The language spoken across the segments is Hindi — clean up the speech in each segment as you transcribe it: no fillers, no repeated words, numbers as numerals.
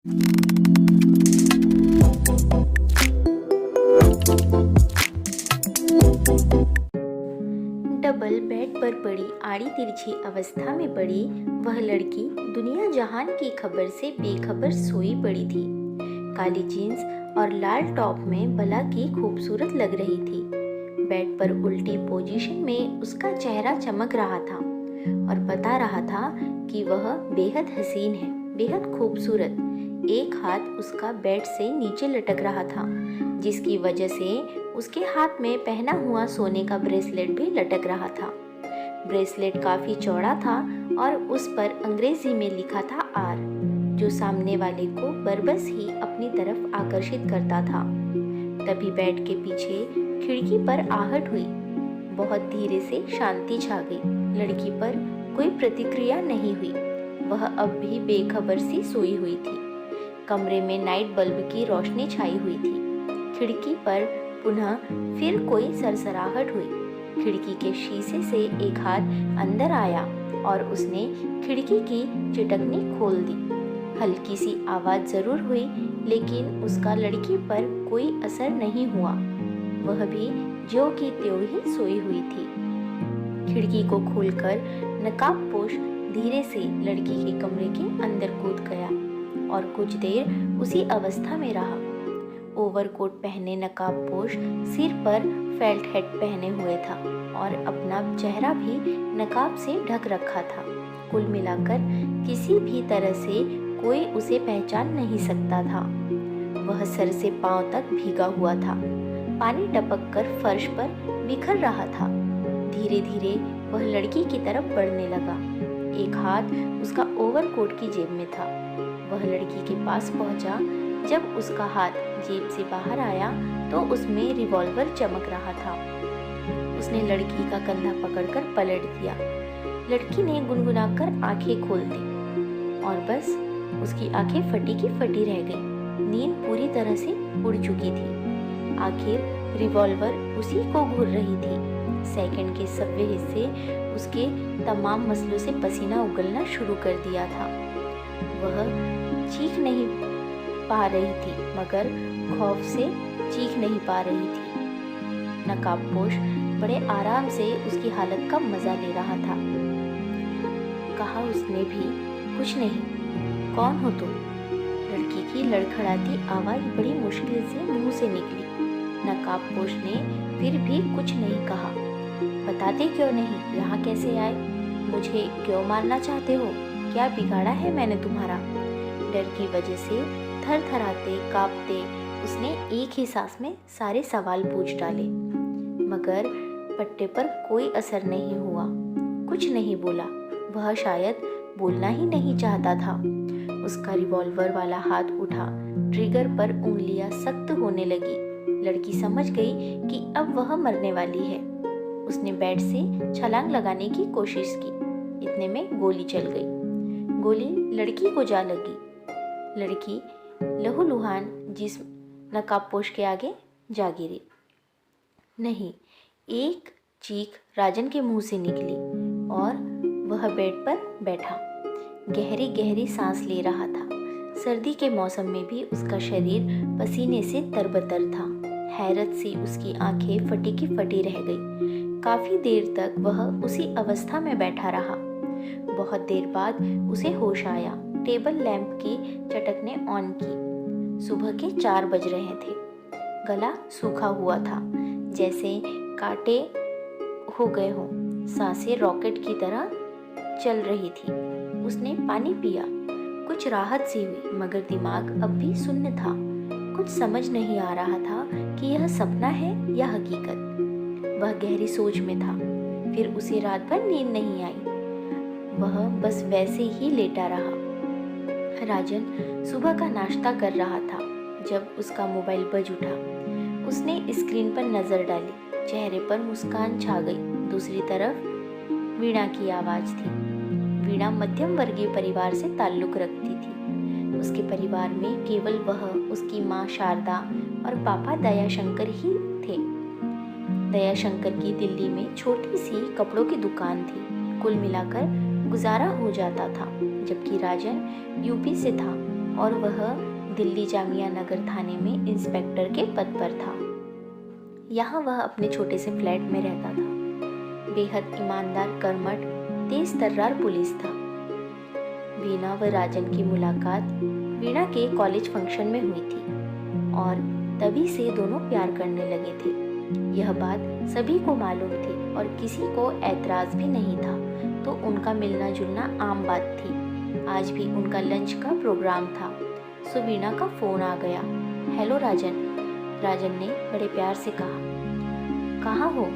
डबल बेड पर पड़ी आड़ी तिरछी अवस्था में पड़ी वह लड़की दुनिया जहान की खबर से बेखबर सोई पड़ी थी। काली जीन्स और लाल टॉप में भला की खूबसूरत लग रही थी। बेड पर उल्टी पोजीशन में उसका चेहरा चमक रहा था और बता रहा था कि वह बेहद हसीन है, बेहद खूबसूरत। एक हाथ उसका बेड से नीचे लटक रहा था, जिसकी वजह से उसके हाथ में पहना हुआ सोने का ब्रेसलेट भी लटक रहा था। ब्रेसलेट काफी चौड़ा था और उस पर अंग्रेजी में लिखा था आर, जो सामने वाले को बरबस ही अपनी तरफ आकर्षित करता था। तभी बेड के पीछे खिड़की पर आहट हुई। बहुत धीरे से शांति छा गई। लड़की पर कोई प्रतिक्रिया नहीं हुई। वह अब भी बेखबर सी सोई हुई थी। कमरे में नाइट बल्ब की रोशनी छाई हुई थी। खिड़की पर पुनः फिर कोई सरसराहट हुई। खिड़की के शीशे से एक हाथ अंदर आया और उसने खिड़की की चिटकनी खोल दी। हल्की सी आवाज जरूर हुई, लेकिन उसका लड़की पर कोई असर नहीं हुआ। वह भी ज्यों की त्यों ही सोई हुई थी। खिड़की को खोलकर नकाबपोश धीरे से लड़की के कमरे के अंदर कूद गया और कुछ देर उसी अवस्था में रहा। ओवरकोट पहने नकाबपोश सिर पर फेल्ट हेड पहने हुए था और अपना चेहरा भी नकाब से ढक रखा था। कुल मिलाकर किसी भी तरह से कोई उसे पहचान नहीं सकता था। वह सर से पांव तक भीगा हुआ था। पानी टपक कर फर्श पर बिखर रहा था। धीरे धीरे वह लड़की की तरफ बढ़ने लगा। एक हाथ उसका ओवरकोट की जेब में था। वह लड़की के पास पहुंचा। जब उसका हाथ जेब से बाहर आया तो उसमें रिवॉल्वर चमक रहा था। उसने लड़की का कंधा पकड़कर पलट दिया। लड़की ने गुनगुनाकर आंखें खोल दी और बस उसकी आंखें फटी की फटी रह गई। नींद पूरी तरह से उड़ चुकी थी। आखिर रिवॉल्वर उसी को घूर रही थी। सेकंड के सव्वे हिस्से उसके तमाम मसलों से पसीना उगलना शुरू कर दिया था। वह चीख नहीं पा रही थी, मगर खौफ से चीख नहीं पा रही थी। नकाबपोश बड़े आराम से उसकी हालत का मजा ले रहा था। कहा उसने भी, कुछ नहीं, कौन हो तुम? लड़की की लड़खड़ाती आवाज बड़ी मुश्किल से मुंह से निकली। नकाबपोश ने फिर भी कुछ नहीं कहा। बताते क्यों नहीं? यहाँ कैसे आए? मुझे क्यों मारना चाहते हो? क्या बिगाड़ा है मैंने तुम्हारा? डर की वजह से थरथराते कांपते उसने एक ही सांस में सारे सवाल पूछ डाले, मगर पट्टे पर कोई असर नहीं हुआ। कुछ नहीं बोला। वह शायद बोलना ही नहीं चाहता था। उसका रिवॉल्वर वाला हाथ उठा। ट्रिगर पर उंगलियां सख्त होने लगी। लड़की समझ गई कि अब वह मरने वाली है। उसने बेड से छलांग लगाने की कोशिश की। इतने में गोली चल गई। गोली लड़की को जा लगी। लड़की लहूलुहान जिस्म नकाबपोश के आगे जा गिरी। नहीं, एक चीख राजन के मुंह से निकली और वह बेड पर बैठा गहरी गहरी सांस ले रहा था। सर्दी के मौसम में भी उसका शरीर पसीने से तरबतर था। हैरत से उसकी आंखें फटी की फटी रह गई। काफी देर तक वह उसी अवस्था में बैठा रहा। बहुत देर बाद उसे होश आया। टेबल लैंप की चटक ने ऑन की। सुबह के 4 बज रहे थे। गला सूखा हुआ था, जैसे कांटे हो गए हों। सांसें रॉकेट की तरह चल रही थी। उसने पानी पिया। कुछ राहत सी हुई, मगर दिमाग अब भी सुन्न था। कुछ समझ नहीं आ रहा था कि यह सपना है या हकीकत। वह गहरी सोच में था। फिर उसे रात भर नींद नहीं आई। वह बस वैसे ही लेटा रहा। राजन सुबह का नाश्ता कर रहा था जब उसका मोबाइल बज उठा। उसने स्क्रीन पर नजर डाली। चेहरे पर मुस्कान छा गई। दूसरी तरफ वीणा की आवाज थी। वीणा मध्यम वर्गीय परिवार से ताल्लुक रखती थी। उसके परिवार में केवल वह, उसकी माँ शारदा और पापा दयाशंकर ही थे। दयाशंकर की दिल्ली में छोटी सी कपड़ों की दुकान थी। कुल मिलाकर गुजारा हो जाता था। जबकि राजन यूपी से था और वह दिल्ली जामिया नगर थाने में इंस्पेक्टर के पद पर था। यहाँ वह अपने छोटे से फ्लैट में रहता था। बेहद ईमानदार, कर्मठ, तेज तर्रार पुलिस था। वीणा व राजन की मुलाकात वीणा के कॉलेज फंक्शन में हुई थी और तभी से दोनों प्यार करने लगे थे। यह बात सभी को मालूम थी और किसी को ऐतराज भी नहीं था, तो उनका मिलना जुलना आम बात थी। आज भी उनका लंच का प्रोग्राम था, सो वीणा का फ़ोन आ गया। हेलो राजन, राजन ने बड़े प्यार से कहा। कहाँ हो?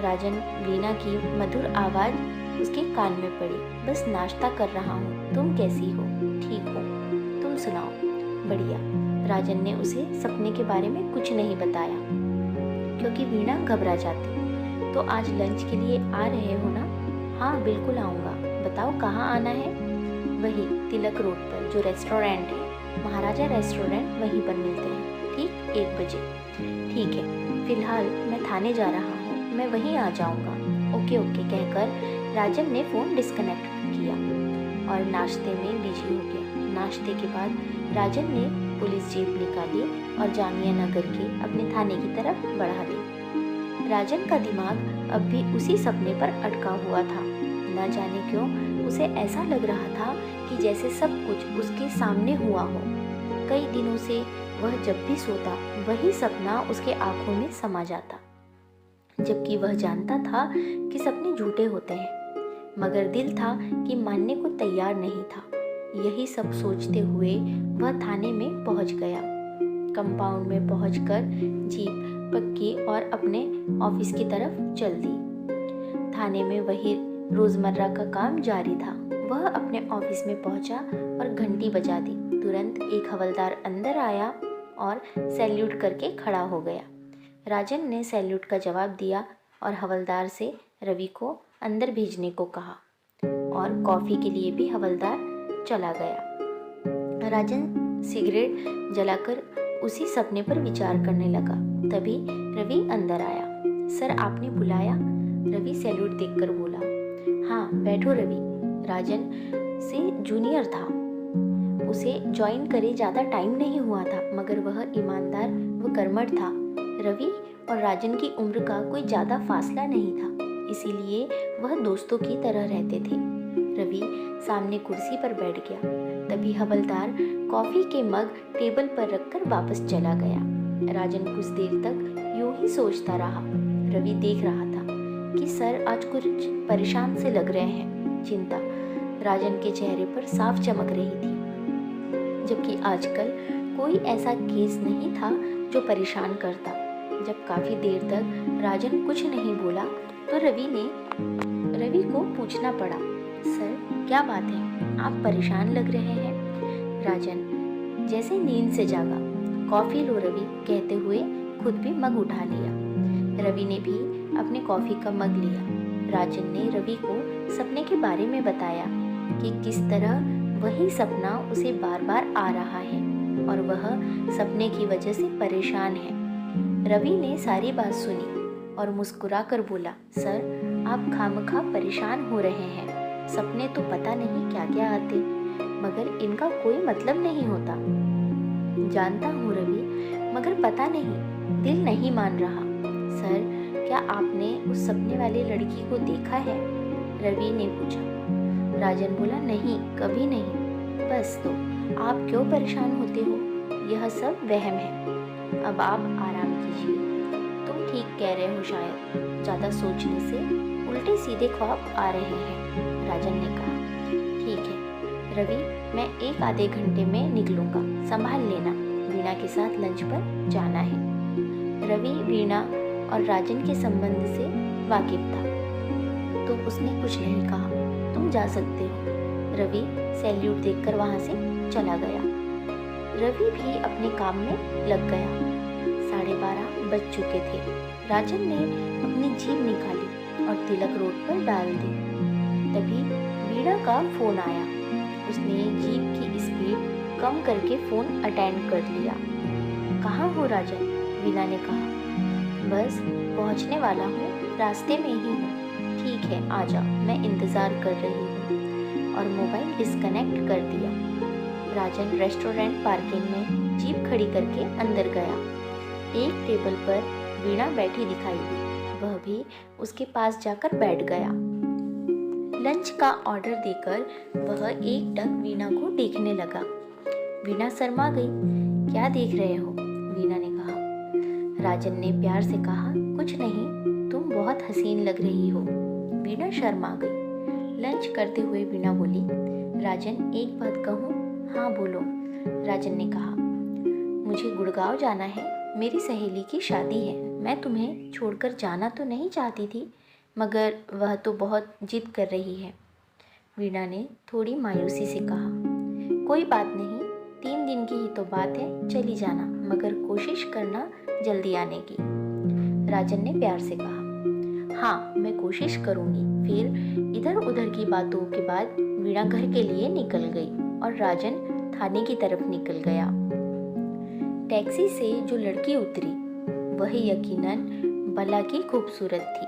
राजन, वीणा की मधुर आवाज़ उसके कान में पड़ी। बस नाश्ता कर रहा हूँ, तुम कैसी हो? ठीक हो, तुम सुनाओ? बढ़िया। राजन ने उसे सपने के बारे में कुछ नहीं बताया क्योंकि वीणा घबरा जाती। तो आज लंच के लिए आ रहे हो ना? हाँ बिल्कुल आऊँगा। बताओ कहाँ आना है? वही तिलक रोड पर जो रेस्टोरेंट है, महाराजा रेस्टोरेंट, वहीं पर मिलते हैं, ठीक 1 बजे। ठीक है, फिलहाल मैं थाने जा रहा हूँ, मैं वहीं आ जाऊँगा। ओके ओके कहकर राजन ने फ़ोन डिस्कनेक्ट किया और नाश्ते में बिजी हो गया। नाश्ते के बाद राजन ने पुलिस जीप निकाली और जामिया नगर के अपने थाने की तरफ बढ़ा दी। राजन का दिमाग अब भी उसी सपने पर अटका हुआ था। न जाने क्यों उसे ऐसा लग रहा था कि जैसे सब कुछ उसके सामने हुआ हो। कई दिनों से वह जब भी सोता वही सपना उसके आंखों में समा जाता, जबकि वह जानता था कि सपने झूठे होते हैं, मगर दिल था कि मानने को तैयार नहीं था। यही सब सोचते हुए वह थाने में पहुंच गया। कंपाउंड में पहुंचकर जीप पक्की और अपने ऑफिस की तरफ चल दी। थाने में वही रोजमर्रा का काम जारी था। वह अपने ऑफिस में पहुंचा और घंटी बजा दी। तुरंत एक हवलदार अंदर आया और सैल्यूट करके खड़ा हो गया। राजन ने सैल्यूट का जवाब दिया और हवलदार से रवि को अंदर भेजने को कहा और कॉफ़ी के लिए भी हवलदार चला गया। राजन सिगरेट जलाकर उसी सपने पर विचार करने लगा। तभी रवि अंदर आया। सर, आपने बुलाया? रवि सैल्यूट देकर बोला। हाँ बैठो रवि। राजन से जूनियर था, उसे ज्वाइन करे ज़्यादा टाइम नहीं हुआ था, मगर वह ईमानदार व कर्मठ था। रवि और राजन की उम्र का कोई ज़्यादा फासला नहीं था, इसीलिए वह दोस्तों की तरह रहते थे। रवि सामने कुर्सी पर बैठ गया। तभी हवलदार कॉफ़ी के मग टेबल पर रखकर वापस चला गया। राजन कुछ देर तक यूं ही सोचता रहा। रवि देख रहा था कि सर आज कुछ परेशान से लग रहे हैं। चिंता राजन के चेहरे पर साफ चमक रही थी, जबकि आजकल कोई ऐसा केस नहीं था जो परेशान करता। जब काफ़ी देर तक राजन कुछ नहीं बोला तो रवि को पूछना पड़ा, सर क्या बात है, आप परेशान लग रहे हैं? राजन जैसे नींद से जागा। कॉफ़ी लो रवि कहते हुए खुद भी मग उठा लिया। रवि ने भी अपने कॉफ़ी का मग लिया। राजन ने रवि को सपने के बारे में बताया कि किस तरह वही सपना उसे बार बार आ रहा है और वह सपने की वजह से परेशान है। रवि ने सारी बात सुनी और मुस्कुरा कर बोला, सर आप खामखा परेशान हो रहे हैं। सपने तो पता नहीं क्या क्या आते, मगर इनका कोई मतलब नहीं होता। जानता हूँ रवि, मगर पता नहीं, दिल नहीं मान रहा। सर क्या आपने उस सपने वाली लड़की को देखा है? रवि ने पूछा। राजन बोला, नहीं कभी नहीं। बस तो आप क्यों परेशान होते हो? यह सब वहम है। अब आप आराम कीजिए। तुम ठीक कह रहे हो, शायद ज़्यादा सोचने से उल्टे सीधे ख्वाब आ रहे हैं। राजन ने कहा। ठीक है रवि, मैं 1 आधे घंटे में निकलूँगा, संभाल लेना। वीणा के साथ लंच पर जाना है। रवि वीणा और राजन के संबंध से वाकिफ था, तो उसने कुछ नहीं कहा। तुम जा सकते हो। रवि सैल्यूट देकर वहाँ से चला गया। रवि भी अपने काम में लग गया। 12:30 बज चुके थे। राजन ने अपनी जीप निकाली और तिलक रोड पर डाल दी। तभी वीणा का फ़ोन आया। उसने जीप की स्पीड कम करके फ़ोन अटेंड कर लिया। कहाँ हो राजन? वीणा ने कहा। बस पहुँचने वाला हूँ, रास्ते में ही हूँ। ठीक है आ जाओ, मैं इंतज़ार कर रही हूँ। और मोबाइल डिस्कनेक्ट कर दिया। राजन रेस्टोरेंट पार्किंग में जीप खड़ी करके अंदर गया। एक टेबल पर वीणा बैठी दिखाई दी। वह भी उसके पास जाकर बैठ गया। लंच का ऑर्डर देकर वह एकटक वीणा को देखने लगा। वीणा शर्मा गई। क्या देख रहे हो? वीणा ने कहा। राजन ने प्यार से कहा, कुछ नहीं, तुम बहुत हसीन लग रही हो। वीणा शर्मा गई। लंच करते हुए वीणा बोली, राजन एक बात कहूँ? हाँ बोलो। राजन ने कहा, मुझे गुड़गांव जाना है, मेरी सहेली की शादी है। मैं तुम्हें छोड़कर जाना तो नहीं चाहती थी, मगर वह तो बहुत जिद कर रही है। वीणा ने थोड़ी मायूसी से कहा, कोई बात नहीं, 3 दिन की ही तो बात है, चली जाना, मगर कोशिश करना जल्दी आने की। राजन ने प्यार से कहा, हाँ मैं कोशिश करूँगी। फिर इधर उधर की बातों के बाद वीणा घर के लिए निकल गई और राजन थाने की तरफ निकल गया। टैक्सी से जो लड़की उतरी वह यकीनन बला की खूबसूरत थी।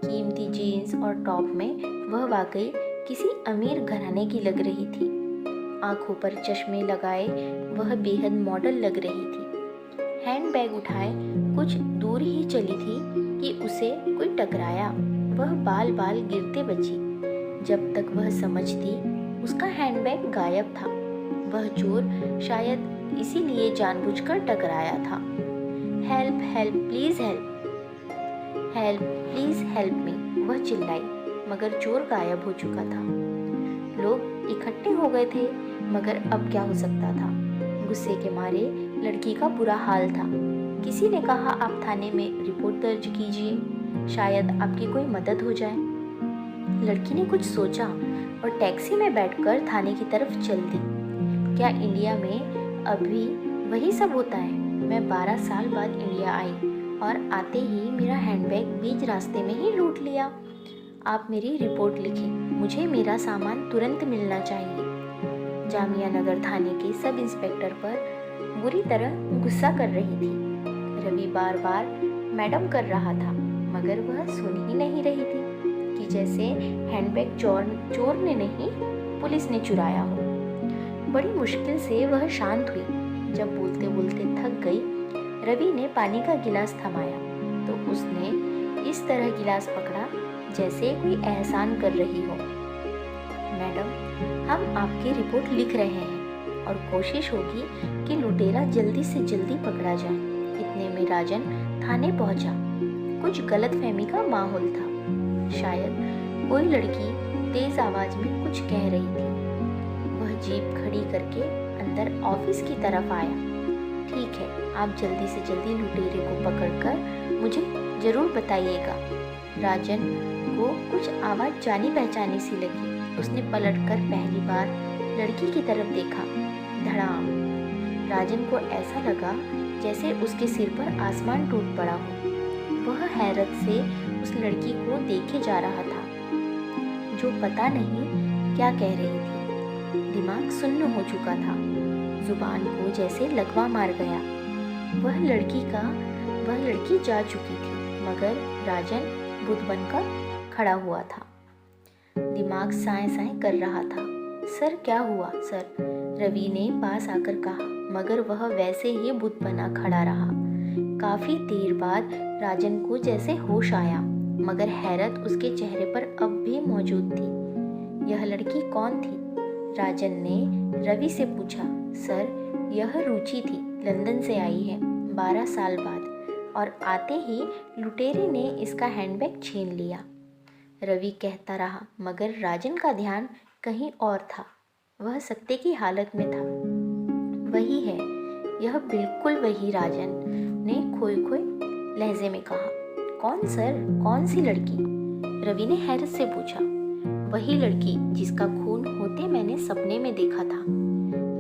कीमती जीन्स और टॉप में वह वाकई किसी अमीर घराने की लग रही थी। आंखों पर चश्मे लगाए वह बेहद मॉडल लग रही थी। हैंडबैग उठाए कुछ दूर ही चली थी कि उसे कोई टकराया। वह बाल बाल गिरते बची। जब तक वह समझती उसका हैंडबैग गायब था। वह चोर शायद इसीलिए जानबूझकर टकराया था। Help help please help, help please help me, वह चिल्लाई, मगर चोर गायब हो चुका था। लोग इकट्ठे हो गए थे, मगर अब क्या हो सकता था। गुस्से के मारे लड़की का बुरा हाल था। किसी ने कहा, आप थाने में रिपोर्ट दर्ज कीजिए, शायद आपकी कोई मदद हो जाए। लड़की ने कुछ सोचा और टैक्सी में बैठकर थाने की तरफ चल दी। क्या इंडिया में अभी वही सब होता है? मैं 12 साल बाद इंडिया आई और आते ही मेरा हैंडबैग बीच रास्ते में ही लूट लिया। आप मेरी रिपोर्ट लिखें, मुझे मेरा सामान तुरंत मिलना चाहिए। जामिया नगर थाने के सब इंस्पेक्टर पर बुरी तरह गुस्सा कर रही थी। रवि बार बार मैडम कर रहा था, मगर वह सुन ही नहीं रही थी कि जैसे हैंडबैग चोर ने नहीं, पुलिस ने चुराया हो। बड़ी मुश्किल से वह शांत हुई। जब बोलते बोलते थक गई, रवि ने पानी का गिलास थमाया तो उसने इस तरह गिलास पकड़ा जैसे कोई एहसान कर रही हो। मैडम, हम आपकी रिपोर्ट लिख रहे हैं और कोशिश होगी कि लुटेरा जल्दी से जल्दी पकड़ा जाए। इतने में राजन थाने पहुंचा। कुछ गलतफहमी का माहौल था। शायद कोई लड़की तेज आवाज में कुछ कह रही थी। वह जीप खड़ी करके अंदर ऑफिस की तरफ आया। ठीक है, आप जल्दी से जल्दी लुटेरे को पकड़कर मुझे जरूर बताइएगा। राजन को कुछ आवाज जानी पहचानी सी लगी। उसने पलटकर पहली बार लड़की की तरफ देखा। धड़ाम। राजन को ऐसा लगा जैसे उसके सिर पर आसमान टूट पड़ा हो। वह हैरत से उस लड़की को देखे जा रहा था जो पता नहीं क्या कह रही थी। दिमाग सुन्न हो चुका था। जुबान को जैसे लकवा मार गया। वह लड़की जा चुकी थी, मगर राजन बुद्ध बनकर खड़ा हुआ था। दिमाग साए साए कर रहा था। सर क्या हुआ सर? रवि ने पास आकर कहा, मगर वह वैसे ही बुद्ध बना खड़ा रहा। काफी देर बाद राजन को जैसे होश आया, मगर हैरत उसके चेहरे पर अब भी मौजूद थी। यह लड़की कौन थी? राजन ने रवि से पूछा। सर, यह रुचि थी, लंदन से आई है 12 साल बाद, और आते ही लुटेरे ने इसका हैंडबैग छीन लिया। रवि कहता रहा, मगर राजन का ध्यान कहीं और था। वह सत्य की हालत में था। वही है, यह बिल्कुल वही। राजन ने खोए खोए लहजे में कहा। कौन सर? कौन सी लड़की? रवि ने हैरत से पूछा। वही लड़की जिसका खून होते मैंने सपने में देखा था।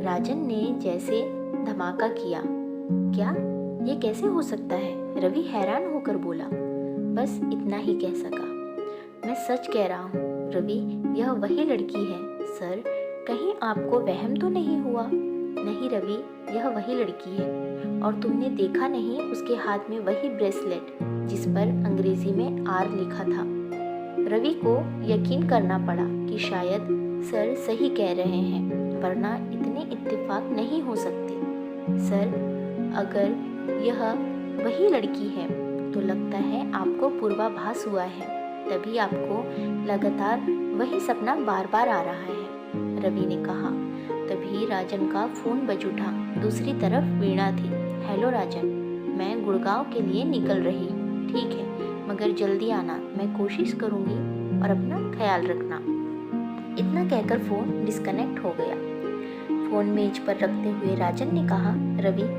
राजन ने जैसे धमाका किया। क्या? ये कैसे हो सकता है? रवि हैरान होकर बोला। बस इतना ही कह सका। मैं सच कह रहा हूँ रवि, यह वही लड़की है। सर, कहीं आपको वहम तो नहीं हुआ? नहीं रवि, यह वही लड़की है। और तुमने देखा नहीं उसके हाथ में वही ब्रेसलेट जिस पर अंग्रेजी में आर लिखा था। रवि को यकीन करना पड़ा कि शायद सर सही कह रहे हैं। वरना इतने इत्तेफाक नहीं हो सकते। सर, अगर यह वही लड़की है तो लगता है आपको पूर्वाभास हुआ है, तभी आपको लगातार वही सपना बार बार आ रहा है, रवि ने कहा। तभी राजन का फोन बज उठा। दूसरी तरफ वीणा थी। हेलो राजन, मैं गुड़गांव के लिए निकल रही हूँ। ठीक है, मगर जल्दी आना, मैं कोशिश करूँगी, और अपना ख्याल रखना। इतना कहकर फोन डिस्कनेक्ट हो गया। फोन मेज पर रखते हुए राजन ने कहा, रवि,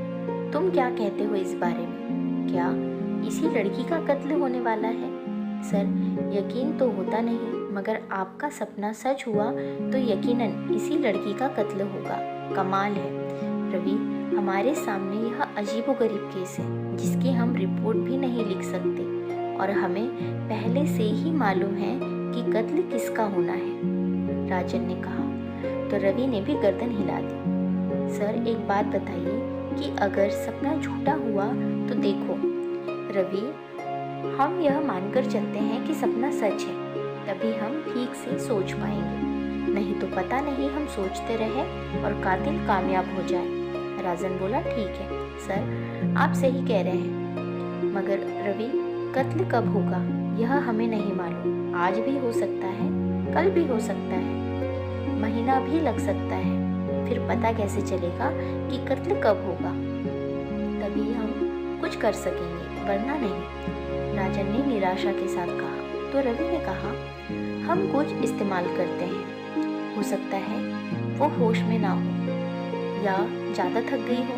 तुम क्या कहते हो इस बारे में? क्या इसी लड़की का कत्ल होने वाला है? सर, यकीन तो होता नहीं, मगर आपका सपना सच हुआ तो यकीनन इसी लड़की का कत्ल होगा। कमाल है रवि, हमारे सामने यह अजीबोगरीब केस है जिसकी हम रिपोर्ट भी नहीं लिख सकते, और हमें पहले से ही मालूम है कि कत्ल किसका होना है, राजन ने कहा। तो रवि ने भी गर्दन हिला दी। सर, एक बात बताइए कि अगर सपना झूठा हुआ तो देखो रवि, हम यह मानकर चलते हैं कि सपना सच है, तभी हम ठीक से सोच पाएंगे, नहीं तो पता नहीं हम सोचते रहे और कातिल कामयाब हो जाए। राजन बोला, ठीक है सर, आप सही कह रहे हैं, मगर रवि, कत्ल कब होगा यह हमें नहीं मालूम। आज भी हो सकता है, कल भी हो सकता है, महीना भी लग सकता है। फिर पता कैसे चलेगा कि कत्ल कब होगा? तभी हम कुछ कर सकेंगे, वरना नहीं, राजन ने निराशा के साथ कहा। तो रवि ने कहा, हम कुछ इस्तेमाल करते हैं, हो सकता है वो होश में ना हो या ज़्यादा थक गई हो।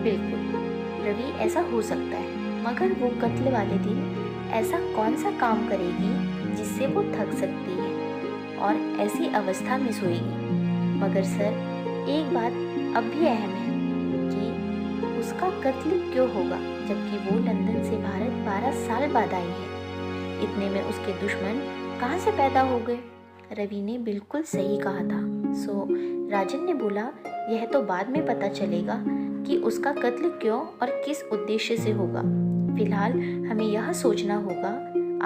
बिल्कुल रवि, ऐसा हो सकता है, मगर वो कत्ल वाले दिन ऐसा कौन सा काम करेगी जिससे वो थक सकती है और ऐसी अवस्था में सोएगी? मगर सर, एक बात अब भी अहम है कि उसका कत्ल क्यों होगा जबकि वो लंदन से भारत 12 साल बाद आई है? इतने में उसके दुश्मन कहाँ से पैदा हो गए? रवि ने बिल्कुल सही कहा था। राजन ने बोला, यह तो बाद में पता चलेगा कि उसका कत्ल क्यों और किस उद्देश्य से होगा। फिलहाल हमें यह सोचना होगा,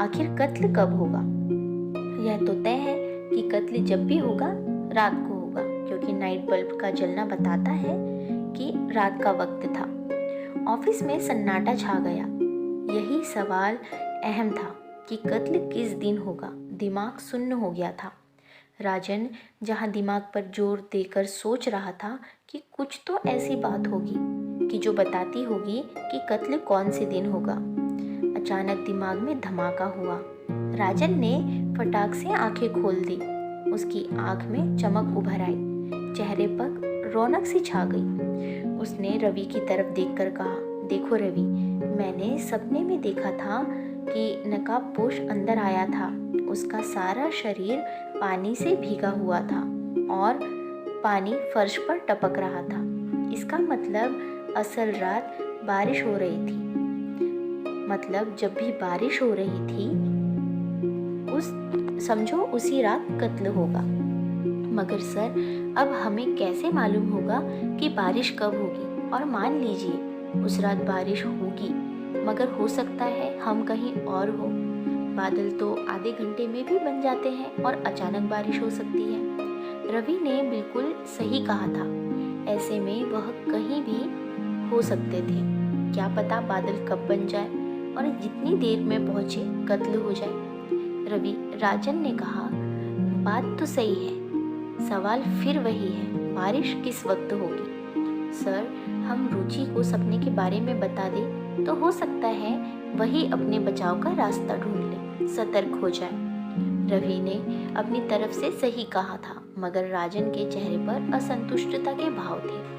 आखिर कत्ल कब होगा। यह तो तय है कि कत्ल जब भी होगा रात को होगा, क्योंकि नाइट बल्ब का जलना बताता है कि रात का वक्त था। ऑफिस में सन्नाटा छा गया। यही सवाल अहम था कि कत्ल किस दिन होगा। दिमाग सुन्न हो गया था। राजन जहां दिमाग पर जोर देकर सोच रहा था कि कुछ तो ऐसी बात होगी कि जो बताती होगी कि कत्ल कौन से दिन होगा, अचानक दिमाग में धमाका हुआ। राजन ने फटाक से आंखें खोल दी। उसकी आंख में चमक उभर आई, चेहरे पर रौनक सी छा गई। उसने रवि की तरफ देखकर कहा, देखो रवि, मैंने सपने में देखा था कि नकाबपोश अंदर आया था। उसका सारा शरीर पानी से भीगा हुआ था और पानी फर्श पर टपक रहा था। इसका मतलब असल रात बारिश हो रही थी। मतलब जब भी बारिश हो रही थी समझो उसी रात कत्ल होगा। मगर सर, अब हमें कैसे मालूम होगा कि बारिश कब होगी? और मान लीजिए उस रात बारिश होगी, मगर हो सकता है हम कहीं और हो। बादल तो आधे घंटे में भी बन जाते हैं और अचानक बारिश हो सकती है। रवि ने बिल्कुल सही कहा था। ऐसे में वह कहीं भी हो सकते थे। क्या पता बादल कब बन जाए और जितनी देर में पहुंचे कत्ल हो जाए। राजन ने कहा, बात तो सही है, सवाल फिर वही है, बारिश किस वक्त होगी? सर, हम रुचि को सपने के बारे में बता दें तो हो सकता है वही अपने बचाव का रास्ता ढूंढ ले, सतर्क हो जाए। रवि ने अपनी तरफ से सही कहा था, मगर राजन के चेहरे पर असंतुष्टता के भाव थे।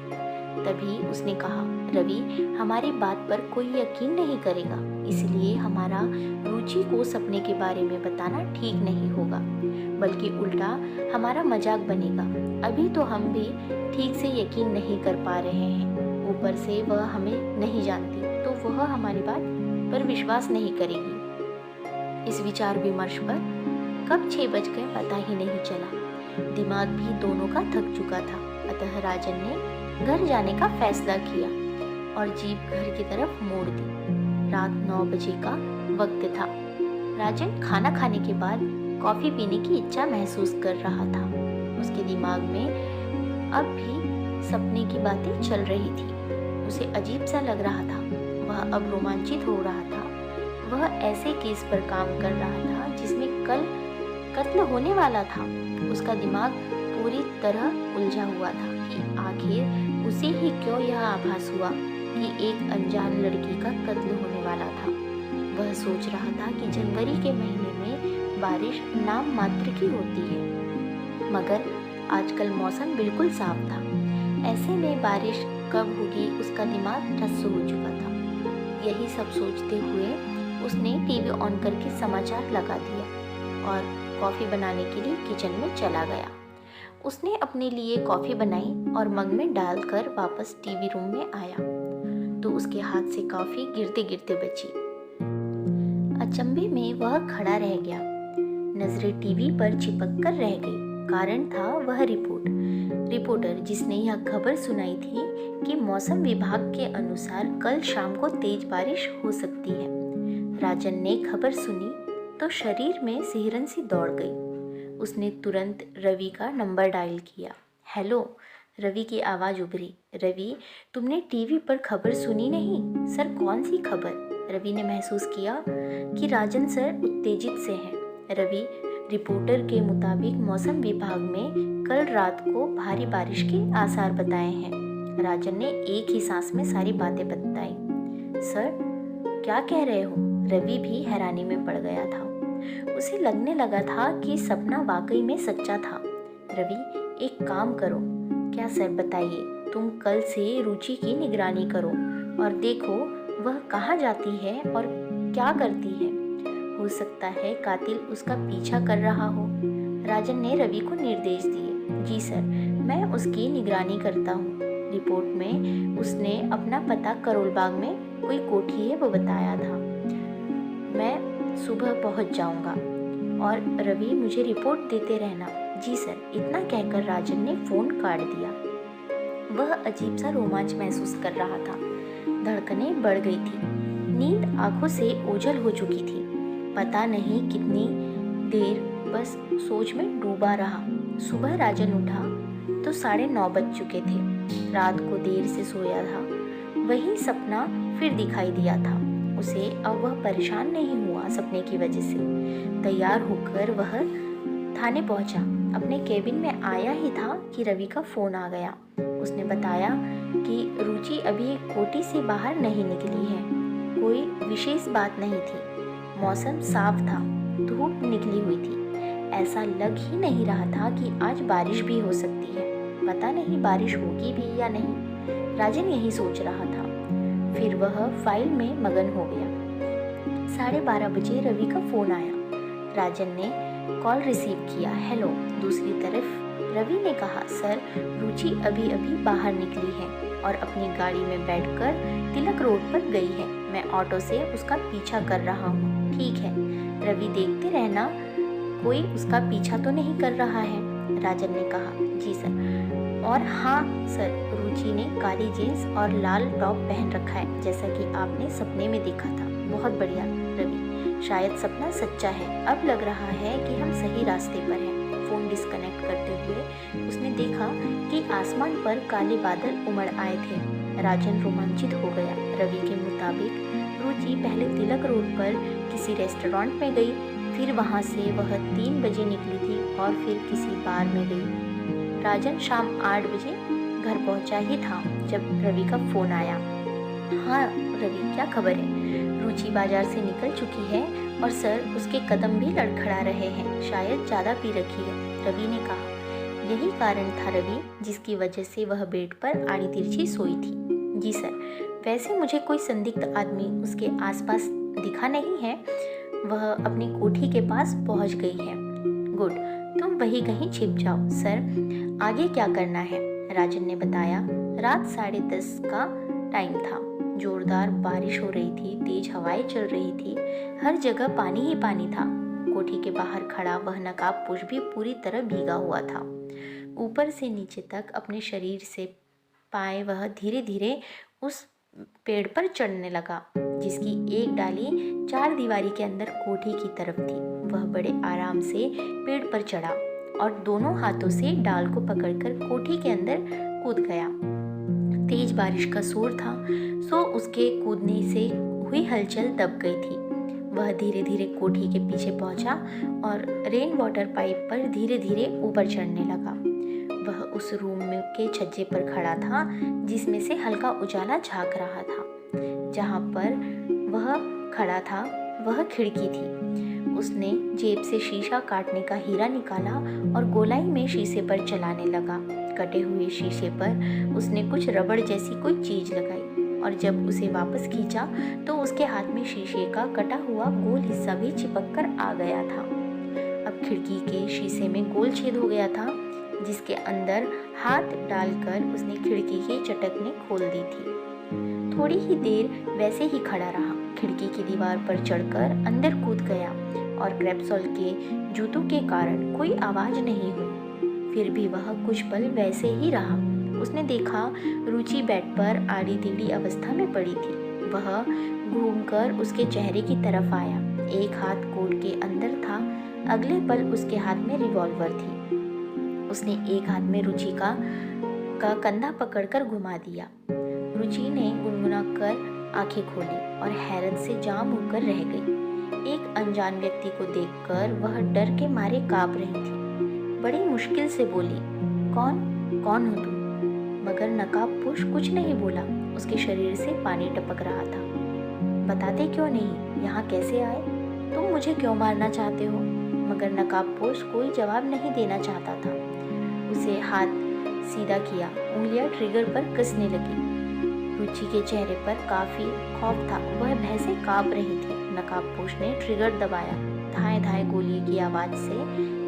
तभी उसने कहा, रवि, हमारी बात पर कोई यकीन नहीं करेगा, इसलिए हमारा रुचि को सपने के बारे में बताना ठीक नहीं होगा, बल्कि उल्टा हमारा मजाक बनेगा। अभी तो हम भी ठीक से यकीन नहीं कर पा रहे हैं, ऊपर से वह हमें नहीं जानती तो वह हमारी बात पर विश्वास नहीं करेगी। इस विचार विमर्श पर कब 6 बज गए पता ही नहीं चला। दिमाग भी दोनों का थक चुका था। अतः राजन ने घर जाने का फैसला किया और जीप घर की तरफ मोड़ दी। रात 9 बजे का वक्त था। राजन खाना खाने के बाद कॉफ़ी पीने की इच्छा महसूस कर रहा था। उसके दिमाग में अब भी सपने की बातें चल रही थी। उसे अजीब सा लग रहा था। वह अब रोमांचित हो रहा था। वह ऐसे केस पर काम कर रहा था जिसमें कल कत्ल होने वाला था। उसका दिमाग पूरी तरह उलझा हुआ था कि आखिर उसे ही क्यों यह आभास हुआ कि एक अनजान लड़की का कत्ल होने वाला था। वह सोच रहा था कि जनवरी के महीने में बारिश नाम मात्र की होती है, मगर आजकल मौसम बिल्कुल साफ था। ऐसे में बारिश कब होगी उसका दिमाग टस्सू हो चुका था। यही सब सोचते हुए उसने टीवी ऑन करके समाचार लगा दिया और कॉफ़ी बनाने के लिए किचन में चला गया। उसने अपने लिए कॉफ़ी बनाई और मग में डालकर वापस टीवी रूम में आया तो उसके हाथ से कॉफ़ी गिरते गिरते बची। अचंभे में वह खड़ा रह गया। नजरें टीवी पर चिपक कर रह गई। कारण था वह रिपोर्टर जिसने यह खबर सुनाई थी कि मौसम विभाग के अनुसार कल शाम को तेज बारिश हो सकती है। राजन ने खबर सुनी तो शरीर में सिहरन सी दौड़ गई। उसने तुरंत रवि का नंबर डायल किया। हेलो, रवि की आवाज़ उभरी। रवि, तुमने टीवी पर खबर सुनी नहीं? सर, कौन सी खबर? रवि ने महसूस किया कि राजन सर उत्तेजित से हैं। रवि, रिपोर्टर के मुताबिक मौसम विभाग में कल रात को भारी बारिश के आसार बताए हैं। राजन ने एक ही सांस में सारी बातें बताई। सर, क्या कह रहे हो? रवि भी हैरानी में पड़ गया था। उसे लगने लगा था कि सपना वाकई में सच्चा था। रवि, एक काम करो। क्या सर? बताइए। तुम कल से रुचि की निगरानी करो और देखो वह कहाँ जाती है और क्या करती है। हो सकता है कातिल उसका पीछा कर रहा हो। राजन ने रवि को निर्देश दिए। जी सर, मैं उसकी निगरानी करता हूँ। रिपोर्ट में उसने अपना पता करोलबाग में कोई कोठी है वो बताया था। मैं सुबह पहुँच जाऊँगा और रवि मुझे रिपोर्ट देते रहना। जी सर। इतना कहकर राजन ने फ़ोन काट दिया। वह अजीब सा रोमांच महसूस कर रहा था। धड़कनें बढ़ गई थी। नींद आंखों से ओझल हो चुकी थी। पता नहीं कितनी देर बस सोच में डूबा रहा। सुबह राजन उठा तो 9:30 बज चुके थे। रात को देर से सोया था। वही सपना फिर दिखाई दिया था उसे। अब वह परेशान नहीं हुआ सपने की वजह से। तैयार होकर वह थाने पहुंचा। अपने केबिन में आया ही था कि रवि का फ़ोन आ गया। उसने बताया कि रुचि अभी कोठी से बाहर नहीं निकली है। कोई विशेष बात नहीं थी। मौसम साफ था, धूप निकली हुई थी। ऐसा लग ही नहीं रहा था कि आज बारिश भी हो सकती है। पता नहीं बारिश होगी भी या नहीं। राजन यही सोच रहा था। फिर वह फाइल में मगन हो गया। 12:30 बजे रवि का फ़ोन आया। राजन ने कॉल रिसीव किया। हेलो। दूसरी तरफ रवि ने कहा, सर, रुचि अभी अभी बाहर निकली है और अपनी गाड़ी में बैठकर तिलक रोड पर गई है। मैं ऑटो से उसका पीछा कर रहा हूँ। ठीक है रवि, देखते रहना कोई उसका पीछा तो नहीं कर रहा है। राजन ने कहा। जी सर। और हाँ सर, रुचि ने काली जीन्स और लाल टॉप पहन रखा है जैसा कि आपने सपने में देखा था। बहुत बढ़िया रवि, शायद सपना सच्चा है। अब लग रहा है कि हम सही रास्ते पर हैं। फ़ोन डिस्कनेक्ट करते हुए उसने देखा कि आसमान पर काले बादल उमड़ आए थे। राजन रोमांचित हो गया। रवि के मुताबिक रुचि पहले तिलक रोड पर किसी रेस्टोरेंट में गई, फिर वहाँ से वह 3 बजे निकली थी और फिर किसी बार में गई। राजन शाम 8 बजे घर पहुँचा ही था जब रवि का फ़ोन आया। हाँ रवि, क्या खबर है? रुचि बाजार से निकल चुकी है और सर उसके कदम भी लड़खड़ा रहे हैं। शायद ज़्यादा पी रखी है, रवि ने कहा। यही कारण था रवि जिसकी वजह से वह बेड पर आड़ी तिरछी सोई थी। जी सर। वैसे मुझे कोई संदिग्ध आदमी उसके आसपास दिखा नहीं है। वह अपनी कोठी के पास पहुंच गई है। गुड, तुम वही कहीं छिप जाओ। सर, आगे क्या करना है? राजन ने बताया। रात 10:30 का टाइम था। जोरदार बारिश हो रही थी, तेज हवाएं चल रही थी, हर जगह पानी ही पानी था। कोठी के बाहर खड़ा वह नकाबपोश भी पूरी तरह भीगा हुआ था। ऊपर से नीचे तक अपने शरीर से पाए वह धीरे धीरे उस पेड़ पर चढ़ने लगा जिसकी एक डाली 4 दीवारी के अंदर कोठी की तरफ थी। वह बड़े आराम से पेड़ पर चढ़ा। और दोनों हाथों से डाल को पकड़कर कोठी के अंदर कूद गया। तेज बारिश का शोर था, सो उसके कूदने से हुई हलचल दब गई थी। वह धीरे धीरे कोठी के पीछे पहुंचा और रेन वाटर पाइप पर धीरे धीरे ऊपर चढ़ने लगा। वह उस रूम में के छज्जे पर खड़ा था जिसमें से हल्का उजाला झांक रहा था। जहां पर वह खड़ा था वह खिड़की थी। उसने जेब से शीशा काटने का हीरा निकाला और गोलाई में शीशे पर चलाने लगा। कटे हुए शीशे पर उसने कुछ रबड़ जैसी कोई चीज लगाई और जब उसे वापस खींचा तो उसके हाथ में शीशे का कटा हुआ गोल हिस्सा भी चिपक कर आ गया था। अब खिड़की के शीशे में गोल छेद हो गया था जिसके अंदर हाथ डालकर उसने खिड़की की चटकने खोल दी थी। थोड़ी ही देर वैसे ही खड़ा रहा, खिड़की की दीवार पर चढ़कर अंदर कूद गया और क्रैप्सॉल के जूतों के कारण कोई आवाज नहीं हुई। फिर भी वह कुछ पल वैसे ही रहा। उसने देखा रुचि बेड पर आड़ी टेढ़ी अवस्था में पड़ी थी। वह घूमकर उसके चेहरे की तरफ आया। एक हाथ कोट के अंदर था, अगले पल उसके हाथ में रिवॉल्वर थी। उसने एक हाथ में रुचि का कंधा पकड़कर घुमा दिया। रुचि ने गुनगुनाकर आंखें खोली और हैरत से जाम होकर रह गई। एक अनजान व्यक्ति को देखकर वह डर के मारे कांप रही थी। बड़ी मुश्किल से बोली, कौन हो तुम? मगर नकाबपोश कुछ नहीं बोला। उसके शरीर से पानी टपक रहा था। बताते क्यों नहीं? यहाँ कैसे आए? तुम मुझे क्यों मारना चाहते हो? मगर नकाबपोश कोई जवाब नहीं देना चाहता था। उसे हाथ सीधा किया, उंगलियां ट्रिगर पर कसने लगी। रुचि के चेहरे पर काफी खौफ था, वह भय से कांप रही थी। नकाबपोश ने ट्रिगर दबाया। धाए धाए गोली की आवाज से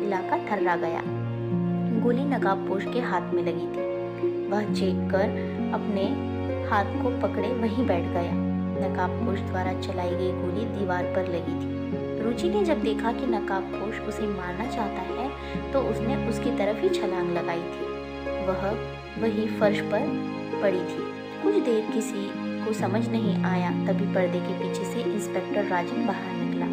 इलाका थर्रा गया। गोली नकाबपोश के हाथ में लगी थी। वह चेक कर अपने हाथ को पकड़े वहीं बैठ गया। नकाबपोश द्वारा चलाई गई गोली दीवार पर लगी थी। रुचि ने जब देखा कि नकाबपोश उसे मारना चाहता है तो उसने उसकी तरफ ही छलांग लगाई थी। वह वही फर्श पर पड़ी थी। कुछ देर किसी को समझ नहीं आया, तभी पर्दे के पीछे से इंस्पेक्टर राजन बाहर निकला।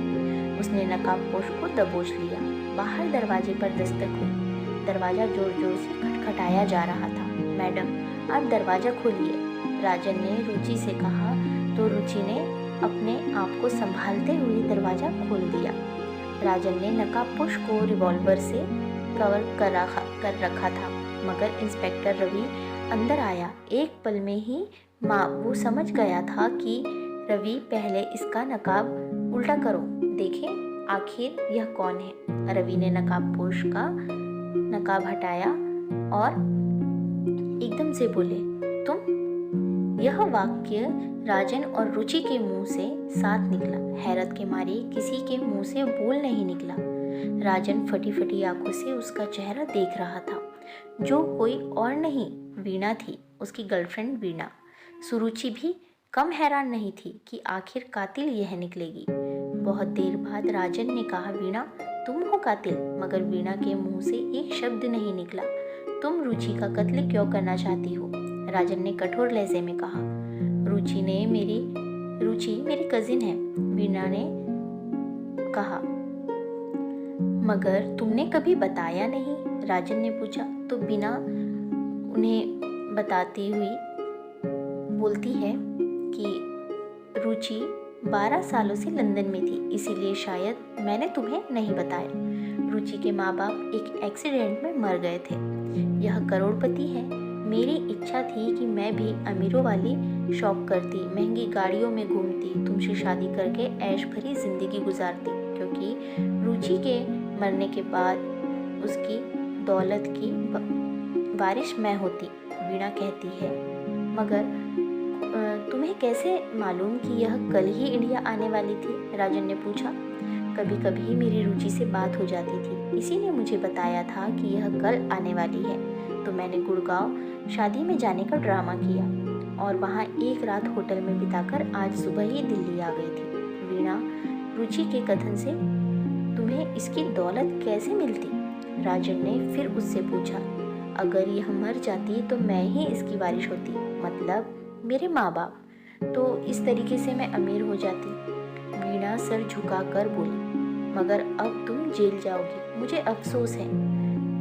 उसने नकाबपोश को दबोच लिया। बाहर दरवाजे पर दस्तक हुई। दरवाजा जोर जोर से खटखटाया जा रहा था। मैडम, आप दरवाजा खोलिए, राजन ने रुचि से कहा तो रुचि ने अपने आप को संभालते हुए दरवाजा खोल दिया। राजन ने नकाबपोश को रिवॉल्वर से कवर कर रखा था, मगर इंस्पेक्टर रवि अंदर आया। एक पल में ही वो समझ गया था कि रवि, पहले इसका नकाब उल्टा करो, देखें आखिर यह कौन है। रवि ने नकाबपोश का नकाब हटाया और एकदम से बोले, तुम? यह वाक्य राजन और रुचि के मुंह से साथ निकला। हैरत के मारे किसी के मुंह से बोल नहीं निकला। राजन फटी फटी आंखों से उसका चेहरा देख रहा था, जो कोई और नहीं वीणा थी, उसकी गर्लफ्रेंड वीणा। सुरुचि भी कम हैरान नहीं थी कि आखिर कातिल यह निकलेगी। बहुत देर बाद राजन ने कहा, वीणा तुम हो कातिल? मगर वीणा के मुंह से एक शब्द नहीं निकला। तुम रुचि का कत्ल क्यों करना चाहती हो? राजन ने कठोर लहजे में कहा। रुचि मेरी कजिन है, वीणा ने कहा। मगर तुमने कभी बताया नहीं, राजन ने पूछा। तो वीणा उन्हें बताती हुई बोलती है कि रुचि 12 सालों से लंदन में थी, इसीलिए शायद मैंने तुम्हें नहीं बताया। रुचि के माँ बाप एक एक्सीडेंट में मर गए थे। यह करोड़पति है। मेरी इच्छा थी कि मैं भी अमीरों वाली शॉप करती, महंगी गाड़ियों में घूमती, तुमसे शादी करके ऐश भरी जिंदगी गुजारती, क्योंकि रुचि के मरने के बाद उसकी दौलत की वारिश मैं होती। वीणा कहती है, मगर तुम्हें कैसे मालूम कि यह कल ही इंडिया आने वाली थी? राजन ने पूछा। कभी कभी मेरी रुचि से बात हो जाती थी, इसी ने मुझे बताया था कि यह कल आने वाली है, तो मैंने गुड़गांव शादी में जाने का ड्रामा किया और वहाँ एक रात होटल में बिताकर आज सुबह ही दिल्ली आ गई थी। वीणा, रुचि के कथन से तुम्हें इसकी दौलत कैसे मिलती? राजन ने फिर उससे पूछा। अगर यह मर जाती तो मैं ही इसकी वारिश होती, मतलब मेरे माँ बाप, तो इस तरीके से मैं अमीर हो जाती। वीणा सर झुकाकर बोली, मगर अब तुम जेल जाओगी, मुझे अफसोस है।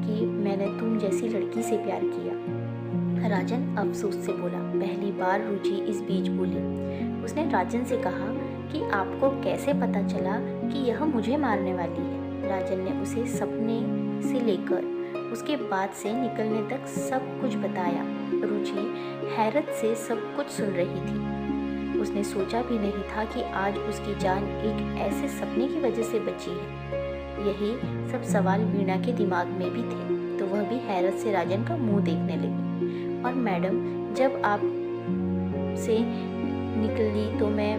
कि मैंने तुम जैसी लड़की से प्यार किया। राजन अफसोस से बोला। पहली बार रुचि इस बीच बोली। उसने राजन से कहा कि आपको कैसे पता चला कि यह मुझे मारने वाली है। राजन ने उसे सपने से लेकर उसके बाद से निकलने तक सब कुछ बताया। रुचि हैरत से सब कुछ सुन रही थी। उसने सोचा भी नहीं था कि आज उसकी जान एक ऐसे सपने की वजह से बची है। यही सब सवाल वीणा के दिमाग में भी थे, तो वह भी हैरत से राजन का मुंह देखने लगी। और मैडम, जब आप से निकली तो मैं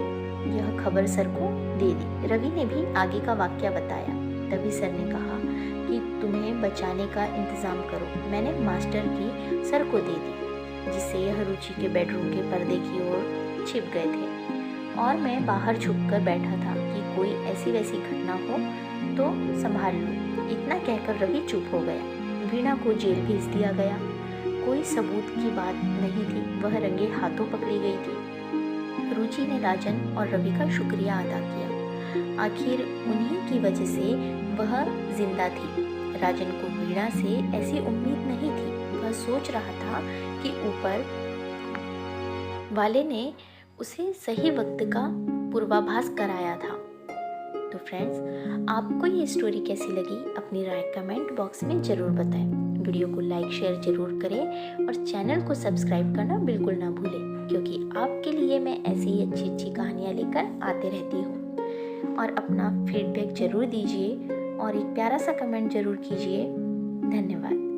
यह खबर सर को दे दी। रवि ने भी आगे का वाकया बताया। तभी सर ने कहा कि तुम्हें बचाने का इंतज़ाम करो। मैंने मास्टर की सर को दे दी, जिससे यह रुचि के बेडरूम के पर्दे की ओर छिप गए थे और मैं बाहर छुपकर बैठा था कि कोई ऐसी वैसी घटना हो तो संभाल लूँ। इतना कहकर रवि चुप हो गया। वीणा को जेल भेज दिया गया। कोई सबूत की बात नहीं थी, वह रंगे हाथों पकड़ी गई थी। रुचि ने राजन और रवि का शुक्रिया अदा किया। आखिर उन्हीं की वजह से वह जिंदा थी। राजन को वीणा से ऐसी उम्मीद नहीं थी। वह सोच रहा था कि ऊपर वाले ने उसे सही वक्त का पूर्वाभास कराया था। तो फ्रेंड्स, आपको ये स्टोरी कैसी लगी अपनी राय कमेंट बॉक्स में ज़रूर बताएं। वीडियो को लाइक शेयर ज़रूर करें और चैनल को सब्सक्राइब करना बिल्कुल ना भूलें, क्योंकि आपके लिए मैं ऐसी ही अच्छी अच्छी कहानियाँ लेकर आते रहती हूँ। और अपना फीडबैक ज़रूर दीजिए और एक प्यारा सा कमेंट ज़रूर कीजिए। धन्यवाद।